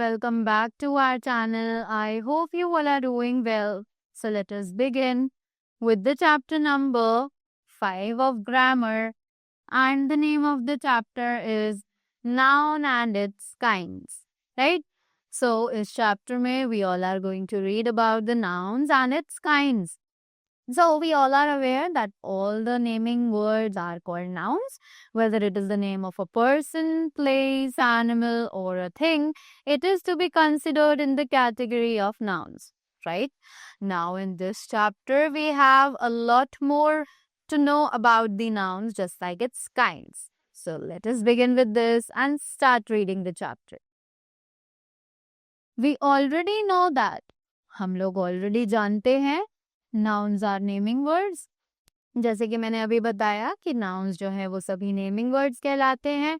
welcome back to our channel. I hope you all are doing well. So let us begin with the chapter number 5 of grammar, and the name of the chapter is Noun and its kinds, right? So इस chapter में we all are going to read about the nouns and its kinds. So we all are aware that all the naming words are called nouns, whether it is the name of a person, place, animal, or a thing, it is to be considered in the category of nouns, right? Now in this chapter, we have a lot more to know about the nouns, just like its kinds. So let us begin with this and start reading the chapter. We already know that. हम लोग already जानते हैं nouns are naming words. जैसे कि मैंने अभी बताया कि nouns जो है वो सभी naming words कहलाते हैं.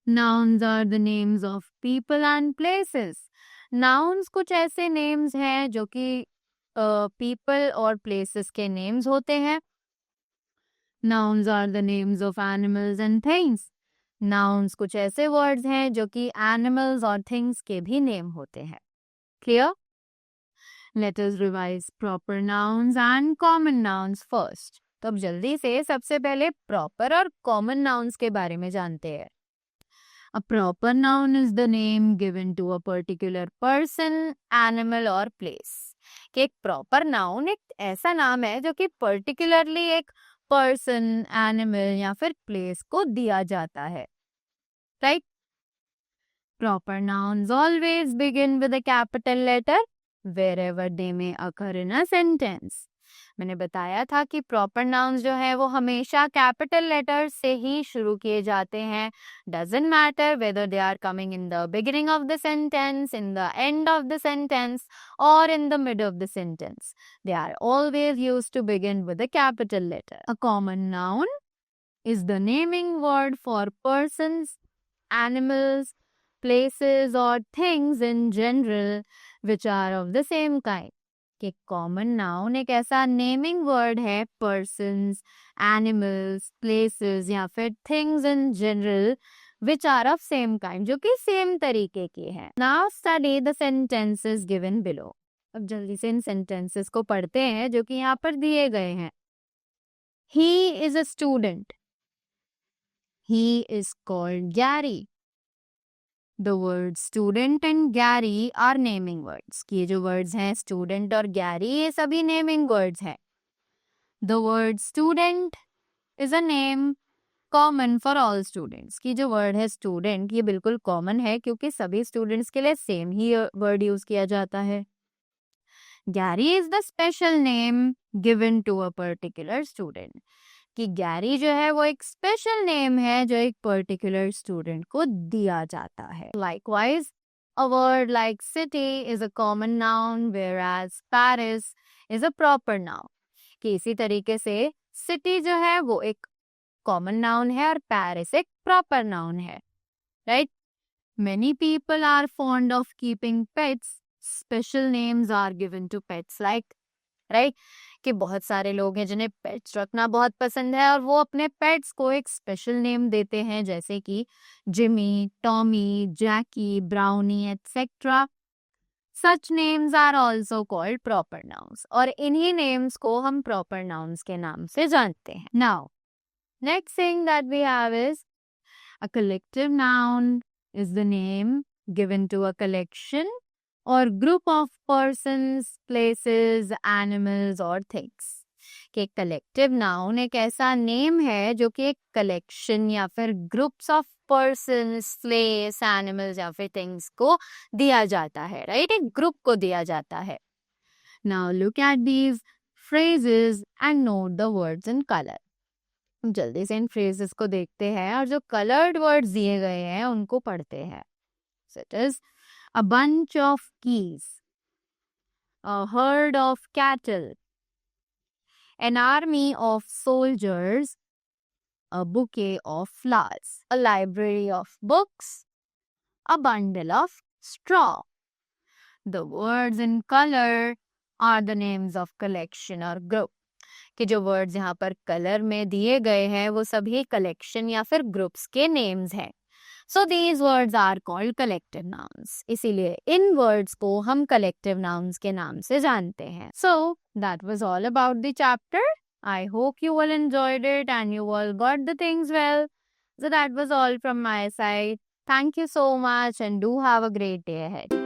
Nouns are the names of people and places. Nouns कुछ ऐसे names हैं जो कि people और places के names होते हैं. Nouns are the names of animals and things. Nouns कुछ ऐसे words हैं जो कि animals और things के भी name होते हैं. Clear? Let us revise proper nouns and common nouns first. तो अब जल्दी से सबसे पहले proper और common nouns के बारे में जानते हैं. A proper noun is the name given to a particular person, animal or place. कि एक proper noun एक ऐसा नाम है जो कि particularly एक person, animal या फिर place को दिया जाता है. Right? Proper nouns always begin with a capital letter wherever they may occur in a sentence. मैंने बताया था कि proper nouns जो है वो हमेशा capital letter से ही शुरू किए जाते हैं. Doesn't matter whether they are coming in the beginning of the sentence, in the end of the sentence, or in the middle of the sentence. They are always used to begin with a capital letter. A common noun is the naming word for persons, animals, places or things in general which are of the same kind. कि common noun एक ऐसा naming word है persons, animals, places या फिर things in general which are of same kind, जो कि same तरीके के हैं. Now study the sentences given below. अब जल्दी से इन sentences को पढ़ते हैं जो कि यहाँ पर दिए गए हैं. He is a student. He is called Gary. The words student and Gary are naming words. कि ये जो words हैं student और Gary ये सभी naming words हैं. The word student is a name common for all students. कि जो word है student ये बिल्कुल common है क्योंकि सभी students के लिए same ही word use किया जाता है. Gary is the special name given to a particular student. कि गैरी जो है वो एक स्पेशल नेम है जो एक पर्टिकुलर स्टूडेंट को दिया जाता है. Likewise, a word like city is a common noun whereas Paris is a proper noun. कि इसी तरीके से city जो है वो एक common noun है और Paris एक proper noun है. Right? Many people are fond of keeping pets. Special names are given to pets like, right? कि बहुत सारे लोग हैं जिन्हें पेट्स रखना बहुत पसंद है और वो अपने पेट्स को एक स्पेशल नेम देते हैं जैसे कि Jimmy, Tommy, Jackie, brownie etcetera. Such names are also called proper nouns और इन्हीं names को हम proper nouns के नाम से जानते हैं. Now, next thing that we have is a collective noun is the name given to a collection or group of persons, places, animals or things. कि collective noun एक ऐसा name है जो कि एक collection या फिर groups of persons, place, animals या फिर things को दिया जाता है, right? एक group को दिया जाता है. Now look at these phrases and note the words in color. जल्दी से इन phrases को देखते हैं और जो colored words दिए गए हैं उनको पढ़ते हैं. So it is a bunch of keys, a herd of cattle, an army of soldiers, a bouquet of flowers, a library of books, a bundle of straw. The words in color are the names of collection or group. कि जो words यहाँ पर color में दिए गए हैं वो सभी collection या फिर groups के names हैं. So these words are called collective nouns. इसीलिए इन words को हम collective nouns के नाम से जानते हैं. So that was all about the chapter. I hope you all enjoyed it and you all got the things well. So that was all from my side. Thank you so much and do have a great day ahead.